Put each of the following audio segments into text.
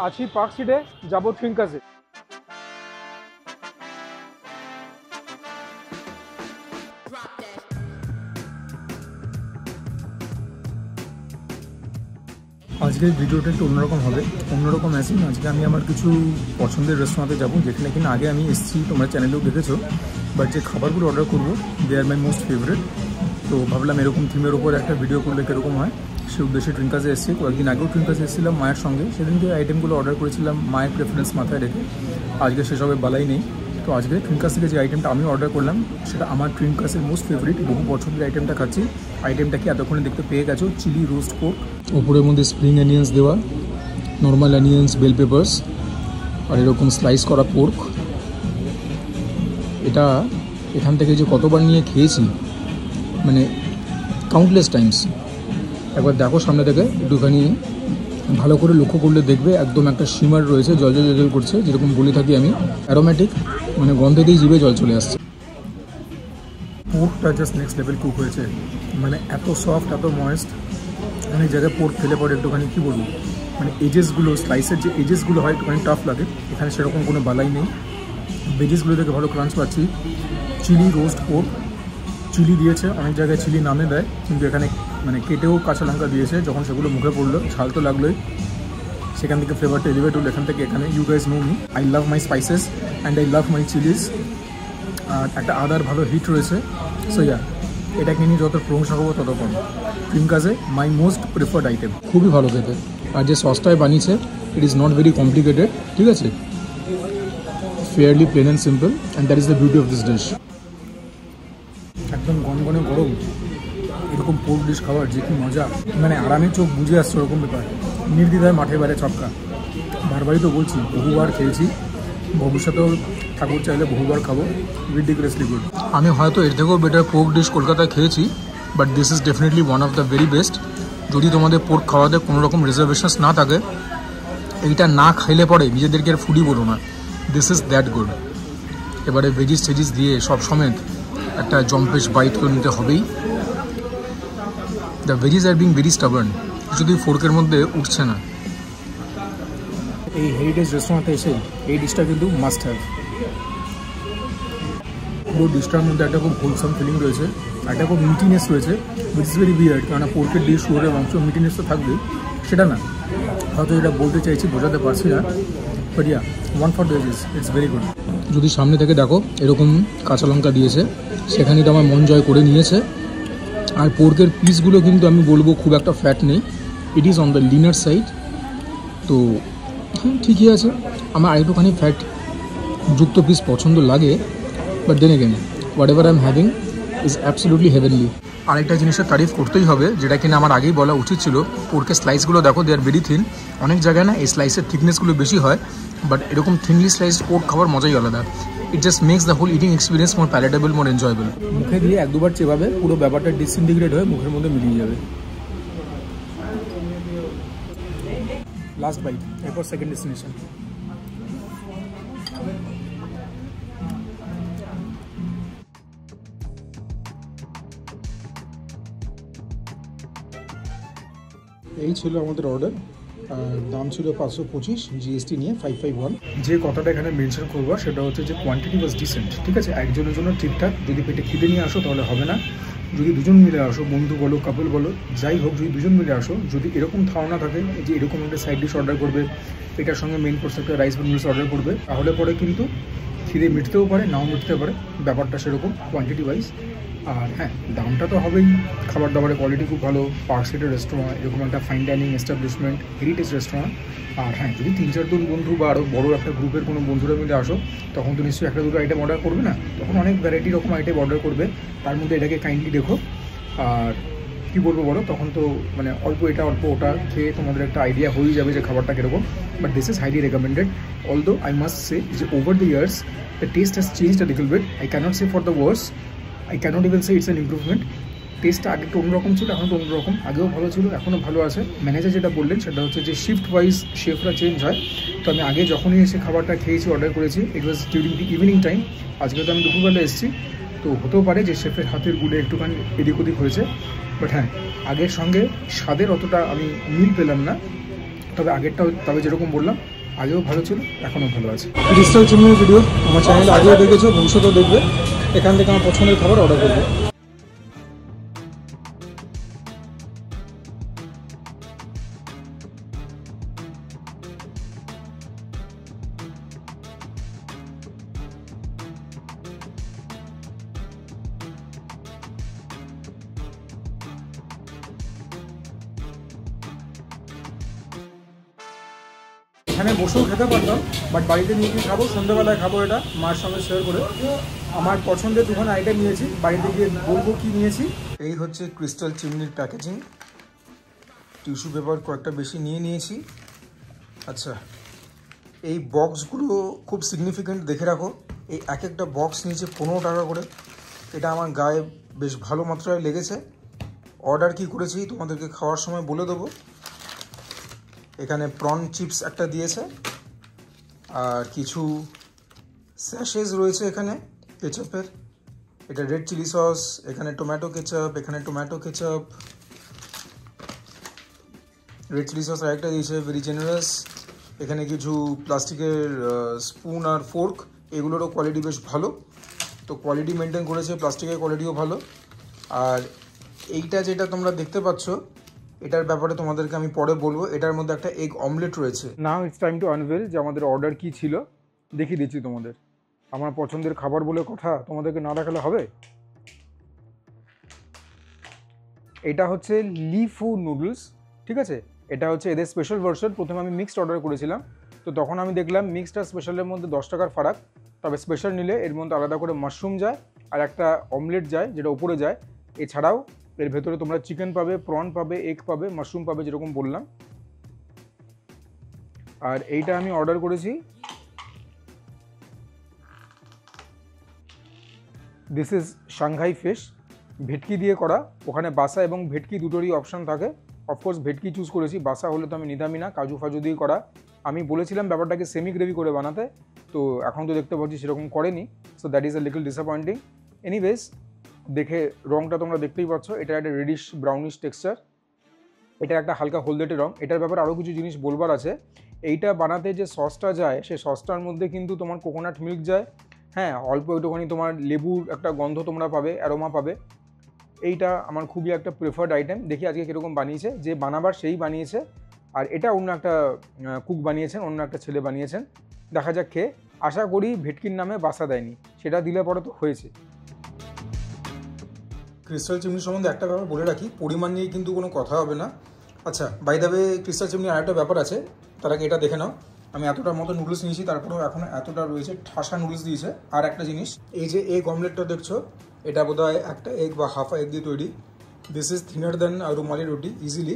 আছি পার্ক স্ট্রিটে, যাবো ট্রিঙ্কাসে। আজকের ভিডিওটা একটু অন্যরকম হবে, অন্যরকম আছে। আজকে আমি আমার কিছু পছন্দের রেস্টুরেন্টে যাবো, যেখানে কিনা আগে আমি এসেছি, তোমরা চ্যানেলেও দেখেছো। বাট যে খাবারগুলো অর্ডার করবো দে আর মাই মোস্ট ফেভারিট। তো ভাবলাম এরকম থিমের ওপর একটা ভিডিও করলে কীরকম হয়, সেই উদ্দেশ্যে ট্রিঙ্কাসে এসেছি। কয়েকদিন আগেও ট্রিঙ্কাসে এসেছিলাম মায়ের সঙ্গে, সেদিনকে আইটেমগুলো অর্ডার করেছিলাম মায়ের প্রেফারেন্স মাথায় রেখে। আজকে সেসবে বালাই নেই। তো আজকে ট্রিঙ্কাস থেকে যে আইটেমটা আমি অর্ডার করলাম সেটা আমার ট্রিঙ্কাসের মোস্ট ফেভারিট, বহু পছন্দের আইটেমটা খাচ্ছি। আইটেমটা কি এতক্ষণে দেখতে পেয়ে গেছো, চিলি রোস্ট পোর্ক, ওপরের মধ্যে স্প্রিং অনিয়ন্স দেওয়া, নর্মাল অনিয়ন্স, বেল পেপার্স, আর এরকম স্লাইস করা পোর্ক। এটা এখান থেকে যে কতবার নিয়ে খেয়েছি, মানে কাউন্টলেস টাইমস। একবার দেখো সামনে থেকে, একটুখানি ভালো করে লক্ষ্য করলে দেখবে একদম একটা শিমার রয়েছে, জল জল জল করছে, যেরকম বলে থাকি আমি, অ্যারোমেটিক, মানে গন্ধেতেই জিভে জল চলে আসছে। পোর্কটা জাস্ট নেক্সট লেভেল কুক হয়েছে, মানে এত সফট, এত ময়েস্ট। অনেক জায়গায় পোর্ক খেলে পরে একটুখানি কী বলবো, মানে এজেসগুলো, স্লাইসের যে এজেসগুলো হয় একটুখানি টাফ লাগে, এখানে সেরকম কোনো বালাই নেই। ভেজিসগুলো থেকে ভালো ক্রাঞ্চ পাচ্ছি। চিলি রোস্ট পোর্ক, চিলি দিয়েছে, অনেক জায়গায় চিলি নামে দেয়, কিন্তু এখানে মানে কেটেও কাঁচা লঙ্কা দিয়েছে। যখন সেগুলো মুখে পড়লো, ঝাল তো লাগলোই, সেখান থেকে ফ্লেভারটা এলিভেট হলো এখান থেকে এখানে। You guys know me, I love my spices and I love my chillies. আর একটা আদার ভালো হিট রয়েছে। সো ইয়া, এটাকে নিয়ে যত প্রশংসা করবো তত কম। ট্রিঙ্কাসে মাই মোস্ট প্রেফার্ড আইটেম, খুবই ভালো খেতে। আর যে সসটায় বানিয়েছে, it is not very complicated, ঠিক আছে, fairly plain and simple, and that is the beauty of this dish. একদম গনগনে গরম এরকম পোর্ক ডিশ খাওয়ার যে কি মজা, মানে আরামে চোখ বুঝে আসছে ওরকম ব্যাপার। নির্দ্বিধায় মাঠে বাইরে ছক্কা, বারবারই তো বলছি, বহুবার খেয়েছি, ভবিষ্যতেও ঠাকুর চাইলে বহুবার খাবো। রিডিকুলাসলি গুড। আমি হয়তো এর থেকেও বেটার পোর্ক ডিশ কলকাতায় খেয়েছি, but this is definitely one of the very best. যদি তোমাদের পোর্ক খাওয়াতে কোনো রকম রিজার্ভেশনস না থাকে, এইটা না খাইলে পরে নিজেদেরকে আর ফুডি বলো না, দিস ইজ দ্যাট গুড। এবারে ভেজিস টেজিস দিয়ে সব সমেত একটা জম্পেশ বাইট করে নিতে হবেই। The veggies are being very stubborn, যদি ফোর্কের মধ্যে উঠছে না। এই হেরিটেজ রেস্টুরেন্টে এসে এই ডিশটা কিন্তু মাস্ট হ্যাভ। পুরো ডিশটার মধ্যে একটা খুব হোলসাম ফিলিং রয়েছে, একটা খুব মিটিনেস রয়েছে, উইচ ইজ ভেরি উইয়ার্ড। কেননা পোর্কের ডিশ, শুয়োরের মাংস, মিটিনেস তো থাকবেই, সেটা না, হয়তো এটা বলতে চাইছি, বোঝাতে পারছি না, but yeah, one for the ages, it's very good. যদি সামনে থেকে দেখো এরকম কাঁচা লঙ্কা দিয়েছে, সেখানে তো আমার মন জয় করে নিয়েছে। আর পোর্কের পিসগুলো কিন্তু আমি বলবো খুব একটা ফ্যাট নেই, it is on the liner side. তো হ্যাঁ, ঠিকই আছে। আমার আরেকটুখানি ফ্যাট যুক্ত পিস পছন্দ লাগে, but then again whatever I am having is absolutely heavenly. আরেকটা জিনিসের তারিফ করতেই হবে, যেটা কিনা আমার আগেই বলা উচিত ছিল। পোর্কের স্লাইসগুলো দেখো, দে আর ভেরি থিন। অনেক জায়গায় না এই স্লাইসের থিকনেসগুলো বেশি হয়, বাট এরকম থিনলি স্লাইস পোর্ক খাওয়ার মজাই আলাদা। It just makes the whole eating experience more palatable, more enjoyable. মুখে দিয়ে এক দুবার চেবাবে, পুরো ব্যাপারটা ডিসইন্টিগ্রেট হয়ে মুখের মধ্যে মিলিয়ে যাবে। লাস্ট বাইট, এরপর সেকেন্ড ডেস্টিনেশন। এই ছিল আমাদের অর্ডার, দাম ছিল 525, জিএসটি নিয়ে 551। যে কথাটা এখানে মেনশন করবো সেটা হচ্ছে যে কোয়ান্টিটি ওয়াজ ডিসেন্ট, ঠিক আছে, একজনের জন্য ঠিকঠাক। যদি পেটে খিদে নিয়ে আসো তাহলে হবে না। যদি দুজন মিলে আসো, বন্ধু বলো, কাপল বলো, যাই হোক, যদি দুজন মিলে আসো, যদি এরকম ধারণা থাকে যে এরকম একটা সাইড ডিশ অর্ডার করবে, এটার সঙ্গে মেইন কোর্স একটা রাইস বা নুডলস অর্ডার করবে, তাহলে পরে কিন্তু খিদে মিটতেও পারে, নাও মিটতে পারে, ব্যাপারটা সেরকম কোয়ান্টিটি ওয়াইজ। আর হ্যাঁ, দামটা তো হবেই। খাবার দাবারের কোয়ালিটি খুব ভালো, পার্ক স্ট্রিটের রেস্টুরেন্ট, এরকম একটা fine dining establishment, heritage restaurant. আর হ্যাঁ, যদি 3-4 বন্ধু বা আরও বড়ো একটা গ্রুপের কোনো বন্ধুরা মিলে আসো, তখন তো নিশ্চয়ই একটা দুটো আইটেম অর্ডার করবে না, তখন অনেক ভ্যারাইটি রকম আইটেম অর্ডার করবে। তার মধ্যে এটাকে কাইন্ডলি দেখো। আর কী বলবো বলো, তখন তো মানে অল্প এটা অল্প ওটা খেয়ে তোমাদের একটা আইডিয়া হয়ে যাবে যে খাবারটা কীরকম। But this is highly recommended. Although I must say যে over the years the taste has changed a little bit. I can't say for the worse, I can't even say it's an improvement. টেস্টটা আগে একটু অন্যরকম ছিল, এখন তো অন্যরকম, আগেও ভালো ছিল, এখনও ভালো আছে। ম্যানেজার যেটা বললেন সেটা হচ্ছে যে শিফট ওয়াইজ শেফরা চেঞ্জ হয়। তো আমি আগে যখনই এসে খাবারটা খেয়েছি, অর্ডার করেছি, ইট ওয়াজ ডিউরিং দি ইভিনিং টাইম। আজকে তো আমি দুপুরবেলা এসেছি, তো হতেও পারে যে শেফের হাতের গুলে একটুখানি এদিক ওদিক হয়েছে। বাট হ্যাঁ, আগের সঙ্গে স্বাদের অতটা আমি মিল পেলাম না, তবে আগেরটাও তবে যেরকম বললাম আগেও ভালো ছিল, এখনও ভালো আছে। ক্রিস্টাল চিমনির ভিডিও আমার চ্যানেলে আগেও দেখেছো, ভবিষ্যতেও দেখবে। এখান থেকে আমার পছন্দের খাবার অর্ডার করবে। এখানে বসেও খেতে পারতাম, বাট বাড়িতে নিয়ে গিয়ে খাবো, সন্ধ্যাবেলায় খাবো, এটা মার সঙ্গে শেয়ার করে। আমার পছন্দের দুখানে আইটেম নিয়েছি, বাড়িতে গিয়ে বলবো কি নিয়েছি। এই হচ্ছে ক্রিস্টাল চিমনির প্যাকেজিং। টিস্যু পেপার কয়েকটা বেশি নিয়ে নিয়েছি। আচ্ছা, এই বক্সগুলো খুব সিগনিফিকেন্ট, দেখে রাখো। এই এক একটা বক্স নিয়েছে 15 টাকা করে। এটা আমার গায়ে বেশ ভালো মাত্রায় লেগেছে। অর্ডার কি করেছি তোমাদেরকে খাওয়ার সময় বলে দেবো। এখানে প্রন চিপস একটা দিয়েছে, আর কিছু স্যাশেস রয়েছে এখানে কেচাপের। এটা রেড চিলি সস, এখানে টমেটো কেচাপ, এখানে tomato ketchup, red chilli sauce আরেকটা দিয়েছে, ভেরি জেনারেস। এখানে কিছু প্লাস্টিকের স্পুন আর ফোর্ক, এগুলোরও কোয়ালিটি বেশ ভালো, তো কোয়ালিটি মেনটেন করেছে, প্লাস্টিকের কোয়ালিটিও ভালো। আর এইটা যেটা তোমরা দেখতে পাচ্ছ, এটার ব্যাপারে তোমাদেরকে আমি পরে বলবো। এটার মধ্যে একটা এগ অমলেট রয়েছে। Now it's time to unveil যে আমাদের অর্ডার কী ছিল। দেখিয়ে দিচ্ছি তোমাদের। আমার পছন্দের খাবার বলে কথা, তোমাদেরকে না দেখালে হবে। এটা হচ্ছে লিফু নুডলস, ঠিক আছে। এটা হচ্ছে এদের স্পেশাল ভার্সন। প্রথমে আমি মিক্সড অর্ডার করেছিলাম, তো তখন আমি দেখলাম মিক্সড আর স্পেশালের মধ্যে 10 টাকার ফারাক। তবে স্পেশাল নিলে এর মধ্যে আলাদা করে মাশরুম যায় আর একটা অমলেট যায়, যেটা উপরে যায়। এছাড়াও এর ভেতরে তোমরা চিকেন পাবে, প্রন পাবে, এগ পাবে, মাশরুম পাবে, যেরকম বললাম। আর এইটা আমি অর্ডার করেছি, দিস ইজ সাংহাই ফিশ, ভেটকি দিয়ে করা। ওখানে বাসা এবং ভেটকি দুটোরই অপশান থাকে। অফকোর্স ভেটকি চুজ করেছি, বাসা হলে তো আমি নিতামই না। কাজু ফাজু দিয়ে করা। আমি বলেছিলাম ব্যাপারটাকে সেমি গ্রেভি করে বানাতে, তো এখন তো দেখতে পাচ্ছি সেরকম করেনি। So that is a little disappointing. Anyways, দেখে রঙটা তোমরা দেখতেই পাচ্ছ, এটা একটা রেডিশ ব্রাউনিশ টেক্সচার। এটা একটা হালকা হলদেটে রঙ। এটার ব্যাপারে আরও কিছু জিনিস বলবার আছে। এইটা বানাতে যে সসটা যায়, সেই সসটার মধ্যে কিন্তু তোমার কোকোনাট মিল্ক যায়, হ্যাঁ, অল্প একটুখানি তোমার লেবুর একটা গন্ধ তোমরা পাবে, অ্যারোমা পাবে। এইটা আমার খুবই একটা প্রেফার্ড আইটেম। দেখি আজকে কীরকম বানিয়েছে। যে বানাবার সেই বানিয়েছে, আর এটা অন্য একটা কুক বানিয়েছেন, অন্য একটা ছেলে বানিয়েছেন। দেখা যাক খেয়ে। আশা করি ভেটকির নামে বাসা দেয়নি, সেটা দিলে পরে তো হয়েছে। ক্রিস্টাল চিমনি সম্বন্ধে একটা ব্যাপার বলে রাখি, পরিমাণ নিয়ে কিন্তু কোনো কথা হবে না। আচ্ছা, by the way, crystal chimney আরেকটা ব্যাপার আছে, তার আগে এটা দেখে নাও। আমি এতটার মতো নুডলস নিয়েছি, তারপরেও এখন এতটা রয়েছে, ঠাসা নুডলস দিয়েছে। আর একটা জিনিস, এই যে এগ অমলেটটা দেখছো, এটা বোধহয় একটা এগ বা হাফ এগ দিয়ে তৈরি। দিস ইজ থিনার দেন রুমালি রুটি ইজিলি।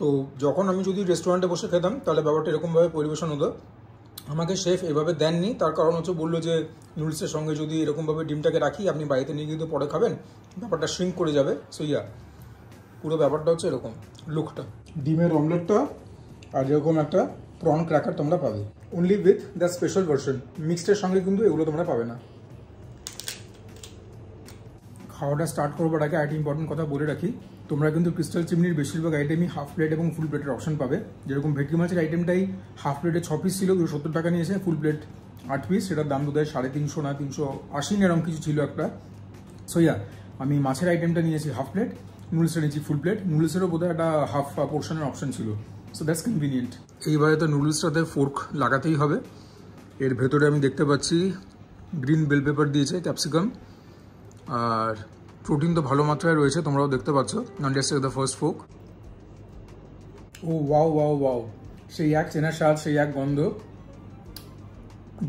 তো যখন আমি যদি রেস্টুরেন্টে বসে খেতাম, তাহলে ব্যাপারটা এরকমভাবে পরিবেশন হতো। আমাকে শেফ এভাবে দেননি, তার কারণ হচ্ছে বললো যে নুডলসের সঙ্গে যদি এরকমভাবে ডিমটাকে রাখি, আপনি বাড়িতে নিয়ে গিয়ে তো পরে খাবেন, ব্যাপারটা শ্রিঙ্ক করে যাবে। সো ইয়া, পুরো ব্যাপারটা হচ্ছে এরকম লুকটা। ডিমের অমলেটটা আর এরকম একটা প্রন ক্র্যাকার তোমরা পাবে, only with the special version. মিক্সডের সঙ্গে কিন্তু এগুলো তোমরা পাবে না। খাওয়াটা স্টার্ট করবার আগে একটা ইম্পর্টেন্ট কথা বলে রাখি, তোমরা কিন্তু ক্রিস্টাল চিমনির বেশিরভাগ আইটেমই হাফ প্লেট এবং ফুল প্লেটের অপশন পাবে। যেরকম ভেটকি মাছের আইটেমটাই হাফ প্লেটে 6 পিস ছিল, 270 টাকা নিয়েছে। ফুল প্লেট 8 পিস, সেটার দাম বোধহয় 350 না 380 এরকম কিছু ছিল একটা। সো ইয়া, আমি মাছের আইটেমটা নিয়েছি হাফ প্লেট, নুডলসটা নিয়েছি ফুল প্লেট। নুডলসেরও বোধহয় একটা হাফ পোর্শনের অপশন ছিল। So that's convenient. এইবারে তো নুডলসটাতে ফোর্ক লাগাতেই হবে। এর ভেতরে আমি দেখতে পাচ্ছি গ্রিন বেল পেপার দিয়েছে, ক্যাপসিকাম, আর প্রোটিন তো ভালো মাত্রায় রয়েছে, তোমরাও দেখতে পাচ্ছ। Not just the first fork. Oh wow wow wow, সেই এক চেনার স্বাদ, সেই এক গন্ধ।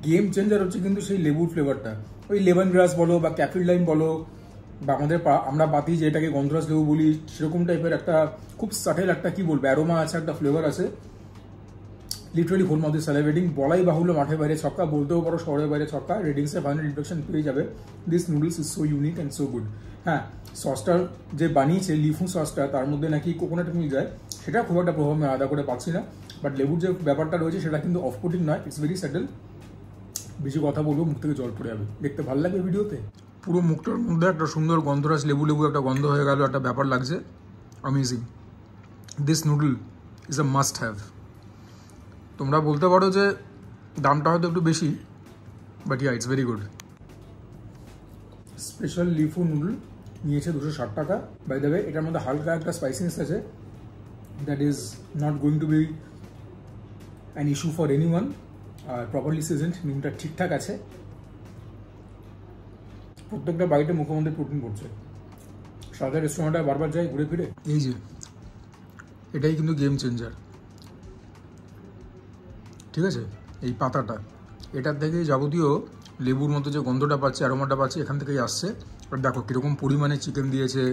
গেম চেঞ্জার হচ্ছে কিন্তু সেই লেবুর ফ্লেভারটা। ওই লেমন গ্রাস বলো বা ক্যাফিল লাইম বলো, বা আমরা বাতি যে এটাকে গন্ধরাজ লেবু বলি, সেরকম টাইপের একটা খুব সাটেল একটা কি বলবো অ্যারোমা আছে, একটা ফ্লেভার আছে। Literally whole mouth is salivating. বলাই বাহুল্য মাঠে বাইরে ছক্কা, বলতেও পারো শহরের বাইরে ছক্কা। রেটিংসে ফাইনাল ইন্ট্রোডাকশন পেয়ে যাবে। This noodles is so unique and so good. হ্যাঁ, সসটার যে বানিয়েছে লিফু সসটা, তার মধ্যে নাকি কোকোনাট মিল যায়, সেটা খুব একটা প্রভাব আমি আলাদা করে পাচ্ছি না। বাট লেবুর যে ব্যাপারটা রয়েছে সেটা কিন্তু অফপুটিং নয়, ইটস ভেরি সেটেল। বেশি কথা বলবো মুখ থেকে জল পড়ে যাবে। দেখতে ভালো লাগবে ভিডিওতে। পুরো মুখটার মধ্যে একটা সুন্দর গন্ধরাজ লেবু লেবু একটা গন্ধ হয়ে গেল, একটা ব্যাপার লাগছে। Amazing. This noodle is a must have. তোমরা বলতে পারো যে দামটা হয়তো একটু বেশি, but yeah it's very good. Special Lifu noodle নিয়েছে 260 টাকা। বাই দ্য ওয়ে এটার মধ্যে হালকা একটা স্পাইসিনেস আছে, that is not going to be an issue for any one. আর প্রপারলি সিজনড, নুনটা ঠিকঠাক আছে, প্রত্যেকটা বাইটে মুখের মধ্যে প্রোটিন পড়ছে। সাদা রেস্টুরেন্টটা বারবার যাই ঘুরে ফিরে। এই যে এটাই কিন্তু গেম চেঞ্জার, ঠিক আছে? এই পাতাটা, এটার থেকেই যাবতীয় লেবুর মতো যে গন্ধটা পাচ্ছে, অ্যারোমাটা পাচ্ছে, এখান থেকেই আসছে। আর দেখো কীরকম পরিমাণে চিকেন দিয়েছে,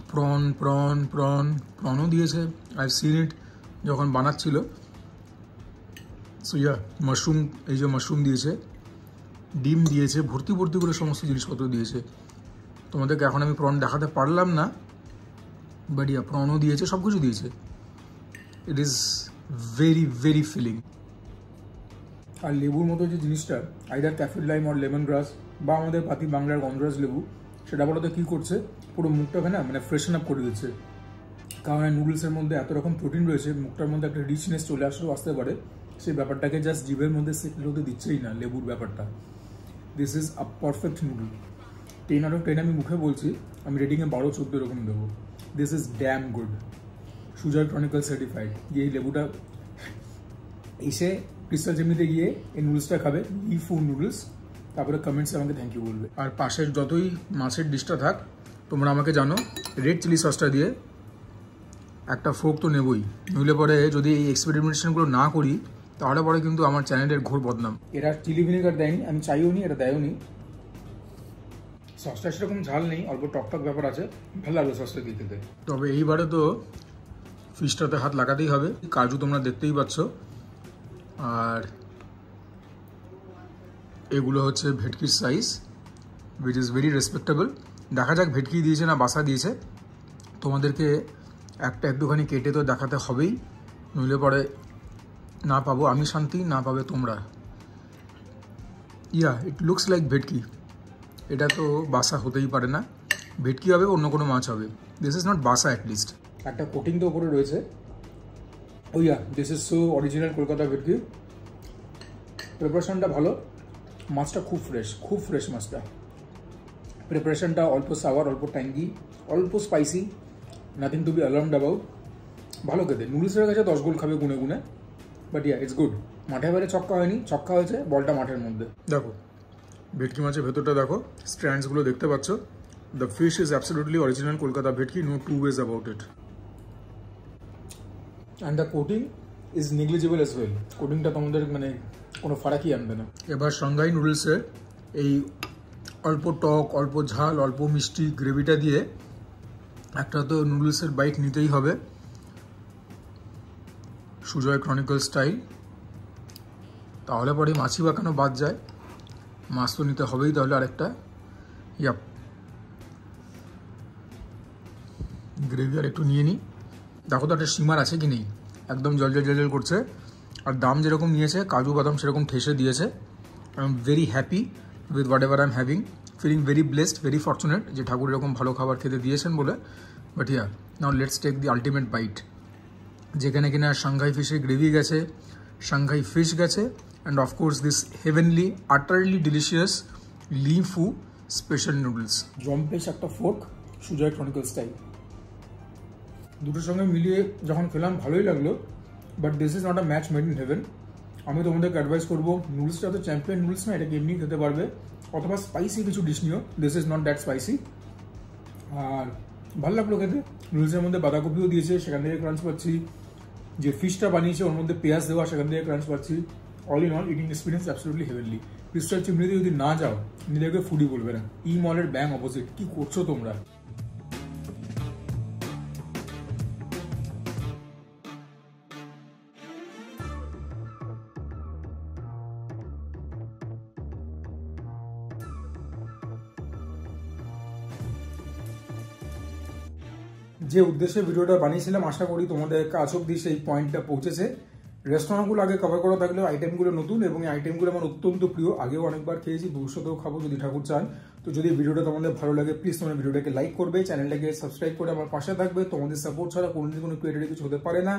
প্রনও দিয়েছে। আই সিন ইট যখন বানাচ্ছিল। সো ইয়া মাশরুম, এই যে মাশরুম দিয়েছে, ডিম দিয়েছে, ভর্তি করে সমস্ত জিনিসপত্র দিয়েছে। তোমাদেরকে এখন আমি প্রন দেখাতে পারলাম না, বাট ইয়া প্রনও দিয়েছে, সব কিছু দিয়েছে। It is very filling. আর লেবুর মতো যে জিনিসটা, আইদার ক্যাফিড লাইম আর লেমন গ্রাস বা আমাদের পাতি বাংলার গন্ধরাজ লেবু, সেটা বলতে কী করছে, পুরো মুখটাকে না মানে ফ্রেশন আপ করে দিচ্ছে। কারণ নুডলসের মধ্যে এত রকম প্রোটিন রয়েছে, মুখটার মধ্যে একটা রিচনেস চলে আসতে পারে। সেই ব্যাপারটাকে জাস্ট জিভের মধ্যে সেটেল হতে দিচ্ছেই না লেবুর ব্যাপারটা। This is a perfect noodle. 10 out of 10 আমি মুখে বলছি, আমি রেটিংয়ে 12-14 এরকম দেবো। This is damn good. Sujoy chronicle certified. এই লেবুটা এসে ক্রিস্টাল চিমনিতে গিয়ে এই নুডলসটা খাবে, লিফু নুডলস, তারপরে কমেন্টসে আমাকে থ্যাংক ইউ বলবে। আর পাশের যতই মাছের ডিশটা থাক, তোমরা আমাকে জানো রেড চিলি সসটা দিয়ে একটা ফোক তো নেবই। নইলে পরে যদি এই এক্সপেরিমেন্টেশনগুলো না করি, তাহলে পরে কিন্তু আমার চ্যানেলের ঘোর বদনাম। এরা চিলি ভিনেগার দেয়নি, আমি চাইও নি, এটা দেয়ও নি। সসটা সেরকম ঝাল নেই, অল্প টক ব্যাপার আছে, ভালো লাগলো সসটা দিয়ে খেতে। তবে এইবারে তো ফিশটাতে হাত লাগাতেই হবে। কাজু তোমরা দেখতেই পাচ্ছ, আর এগুলো হচ্ছে ভেটকির size, which is very respectable. দেখা যাক ভেটকি দিয়েছে না বাসা দিয়েছে। তোমাদেরকে একটা একটুখানি কেটে তো দেখাতে হবেই, নইলে পরে না পাবো আমি শান্তি, না পাবে তোমরা। ইয়া ইট লুকস লাইক ভেটকি। এটা তো বাসা হতেই পারে না, ভেটকি হবে, অন্য কোনো মাছ হবে। This is not basa at least. একটা কোটিং তো ওপরে রয়েছে। Oh yeah, this is so original Kolkata bhetki. প্রিপারেশনটা ভালো, মাছটা খুব ফ্রেশ মাছটা। প্রিপারেশনটা অল্প সাওয়ার, অল্প ট্যাঙ্গি, অল্প spicy, nothing to be alarmed about. ভালো খেতে। নুডলসের কাছে 10 গোল খাবে গুনে, বাট ইয়া ইটস গুড। মাঠের বাইরে ছক্কা হয়নি, ছক্কা হয়েছে বলটা মাঠের মধ্যে। দেখো ভেটকি মাছের ভেতরটা দেখো, স্ট্র্যান্ডসগুলো দেখতে পাচ্ছ। The fish is absolutely original Kolkata bhetki, no two ways about it. And the coating is negligible as well. কোটিংটা তোমাদের মানে কোনো ফারাকই আনবে না। এবার সাংঘাই নুডলসের এই অল্প টক, অল্প ঝাল, অল্প মিষ্টি গ্রেভিটা দিয়ে একটা তো নুডলসের বাইট নিতেই হবে, সুজয় ক্রনিকল স্টাইল। তাহলে পরে মাছি বা কেন বাদ যায়, মাছ তো নিতে হবেই। তাহলে আরেকটা ইয়াপ গ্রেভি আর একটু নিয়ে নিই। দেখো তো একটা সীমার আছে কি নেই, একদম জল করছে। আর দাম যেরকম নিয়েছে, কাজু বাদাম সেরকম ঠেসে দিয়েছে। I am very happy with whatever I am having, feeling very blessed, very fortunate যে ঠাকুর এরকম ভালো খাবার খেতে দিয়েছেন বলে। But yeah, now let's take the ultimate bite, যেখানে কিনা সাংঘাই ফিশের গ্রেভি গেছে, সাংঘাই ফিশ গেছে, and of course this heavenly utterly delicious Lifu special noodles. জম্পেশ একটা ফোর্ক, সুজয় ক্রনিকল স্টাইল। দুটোর সঙ্গে মিলিয়ে যখন খেলাম ভালোই লাগলো, but this is not a match made in heaven. আমি তোমাদেরকে অ্যাডভাইস করবো, নুডলসটা তো চ্যাম্পিয়ন নুডলস না, এটাকে এমনি খেতে পারবে, অথবা স্পাইসি কিছু ডিশ নিও। This is not that spicy. আর ভালো লাগলো খেতে। নুডলসের মধ্যে বাঁধাকপিও দিয়েছে, সেখান থেকে ক্রাঞ্চ পাচ্ছি। যে ফিশটা বানিয়েছে ওর মধ্যে পেঁয়াজ দেওয়া, সেখান থেকে ক্রাঞ্চ পাচ্ছি। All in all eating experience absolutely heavenly. Crystal চিমনিতে যদি না যাও, নিজেদেরকে ফুডি বলবে না। ই মলের ব্যাং অপোজিট। কি করছো তোমরা? যে উদ্দেশ্যে ভিডিওটা বানিয়েছিলাম, আশা করি তোমাদের কাজ অবধি সেই পয়েন্টটা পৌঁছেছে। রেস্টুরেন্টগুলো আগে কভার করা থাকলেও আইটেমগুলো নতুন এবং এই আইটেমগুলো আমার অত্যন্ত প্রিয়, আগেও অনেকবার খেয়েছি, ভবিষ্যতেও খাবো যদি ঠাকুর চান। তো যদি ভিডিওটা তোমাদের ভালো লাগে প্লিজ তোমরা ভিডিওটাকে লাইক করবে, চ্যানেলটাকে সাবস্ক্রাইব করে আমার পাশে থাকবে। তোমাদের সাপোর্ট ছাড়া কোনোদিন কোনো ক্রিয়েটারে কিছু হতে পারে না।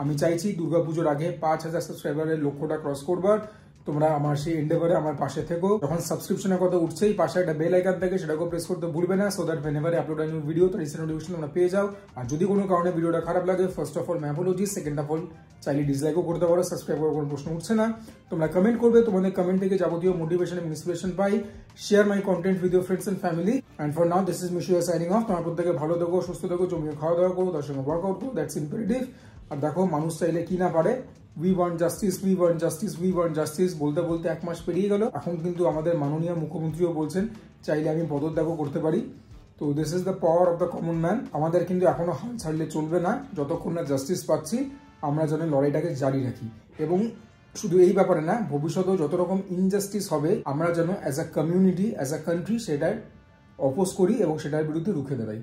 আমি চাইছি দুর্গাপুজোর আগে 5000 সাবস্ক্রাইবারের লক্ষ্যটা ক্রস করবার। তোমরা আমার সেই এন্ডেভারে আমার পাশে থেকো। যখন সাবস্ক্রিপশনের কথা উঠছেই পাশে একটা বেল আইকন থাকে, সেটাকেও প্রেস করতে ভুলবে না, so that whenever upload new video তার রিসেন্ট নোটিফিকেশন তোমরা পেয়ে যাও। আর যদি কোনো কারণে ভিডিওটা খারাপ লাগে, first of all my Apology, second of all চাইলে ডিসলাইকও করতে পারো, সাবস্ক্রাইব করার কোনো প্রশ্ন উঠছে না। তোমরা কমেন্ট করবে, তোমাদের কমেন্ট থেকে যাবতীয় মোটিভেশন এবং ইন্সপিরেশন পাই। Share my content with your friends and family. And for now this is Mishu signing off. তোমার প্রত্যেকে ভালো থাকো, সুস্থ থাকো, জমিয়ে খাওয়া দাওয়া করো, তার সঙ্গে ওয়ার্কআউট করো, দ্যাটস ইম্পারেটিভ। আর দেখো, মানুষ চাইলে কি না পারে, we want justice, we want justice, we want justice বলতে বলতে 1 মাস পেরিয়ে গেল। এখন কিন্তু আমাদের মাননীয় মুখ্যমন্ত্রীও বলছেন চাইলে আমি পদত্যাগও করতে পারি। তো this is the power of the common man. আমাদের কিন্তু এখনো হাল ছাড়লে চলবে না, যতক্ষণ না জাস্টিস পাচ্ছি আমরা যেন লড়াইটাকে জারি রাখি। এবং শুধু এই ব্যাপারে না, ভবিষ্যতেও যত রকম ইনজাস্টিস হবে আমরা যেন as a community, as a country সেটার অপোজ করি এবং সেটার বিরুদ্ধে রুখে দাঁড়াই।